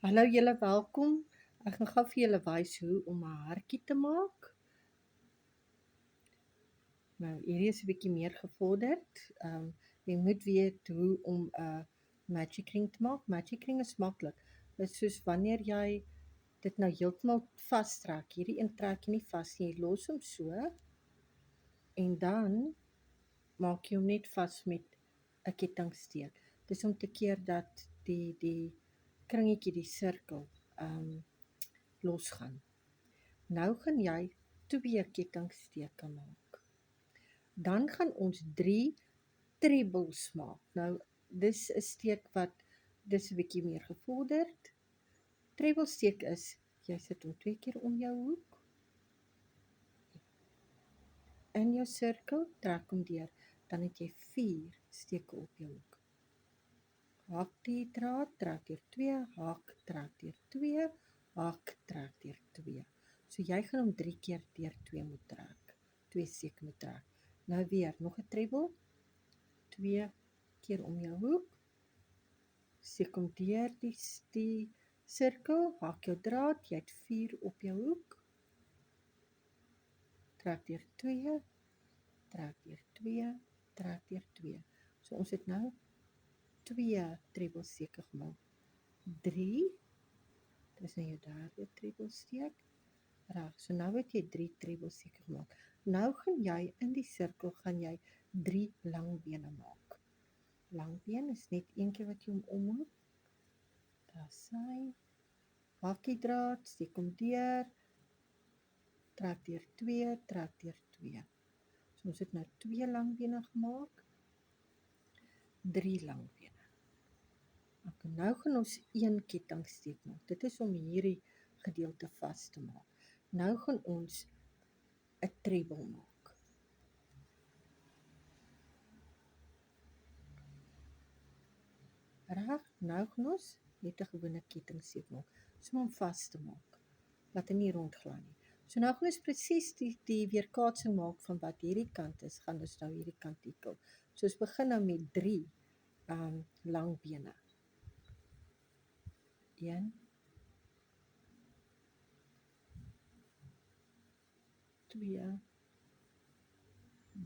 Hallo julle, welkom. Ek gaan gou vir julle wys hoe om 'n hartjie te maak. Nou, hierdie is 'n bietjie meer gevorderd. Jy moet weet hoe om 'n magic ring te maak. Magic ring is maklik. Dit is soos wanneer jy dit nou heeltemal vastrek. Hierdie een trek jy nie vas nie. Jy los hom so en dan maak jy hom net vas met 'n kettingsteek. Dis om te keer dat die kringetjie, die sirkel, losgaan. Nou gaan jy 2 kettingsteke maak. Dan gaan ons 3 trebles maak. Nou, dis 'n steek wat dis 'n bietjie meer gevorderd. Treblesteek is, jy sit hom 2 keer om jou hoek. In jou sirkel, trek hom deur, dan het jy 4 steke op jou hoek. Haak die draad, trek deur 2, haak, trek deur 2, haak, trek deur 2. So jy gaan hom 3 keer deur 2 moet trek. 2 steke moet trek. Nou weer, nog 'n treble. 2 keer om jou hoek. Steek hom deur die sirkel, haak jou draad, jy het 4 op jou hoek. Trek deur 2, trek deur 2, trek deur 2. So ons het nou 2 treblesteke gemaak. 3, dit is nou jou derde treblesteek. Reg, so nou het jy 3 treblesteke gemaak. Nou gaan jy in die sirkel gaan jy 3 langbene maak. Langbeen is net een keer wat jy hom omhoek. Daar sy. Haak die draad, steek hom deur. Trek deur 2, trek deur 2. So ons het nou 2 langbene gemaak. 3 langbene. Okay, nou gaan ons 1 kettingsteek maak. Dit is om hierdie gedeelte vas te maak. Nou gaan ons 'n treble maak. Reg, nou gaan ons net 'n gewone kettingsteek maak, so om vas te maak, laat hy nie rondgly nie. So nou gaan ons presies die weerkaatsing maak van wat hierdie kant is, gaan ons nou hierdie kant ekel. So ons begin nou met 3 lang bene. 1, 2,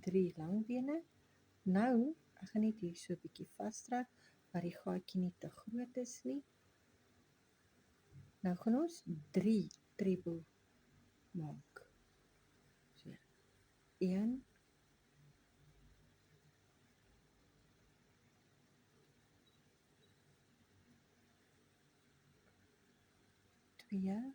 3 lang bene. Nou, ek gaan net hier so 'n bietjie vastrek, maar die gaatjie nie te groot is nie. Nou gaan ons 3 treble maak. So, 1, 2,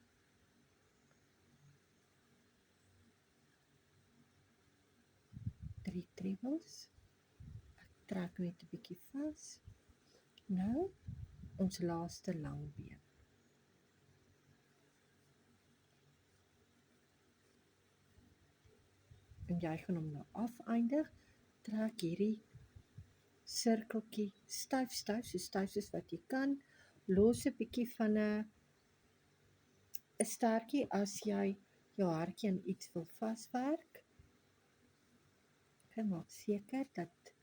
3 trebles. Ek trek net 'n bietjie vas. Nou, ons laaste lang been. En jy gaan hom nou afeindig, trek hierdie sirkeltjie styf, so styf soos wat jy kan. Los 'n bietjie van 'n stertjie as jy jou hartjie aan iets wil vaswerk. Ek maak seker dat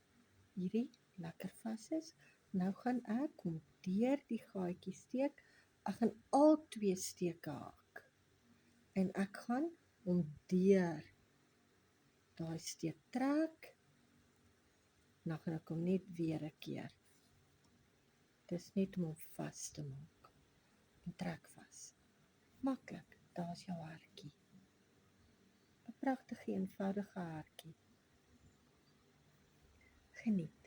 hierdie lekker vas is. Nou gaan ek hom deur die gaatjie steek. Ek gaan al 2 steke haak. En ek gaan hom deur daai steek trek. Dan gaan ek hom net weer 'n keer. Dis net om hom vas te maak. En trek vas. Maklik, daar's jou hartjie. 'n Pragtige eenvoudige hartjie. Geniet.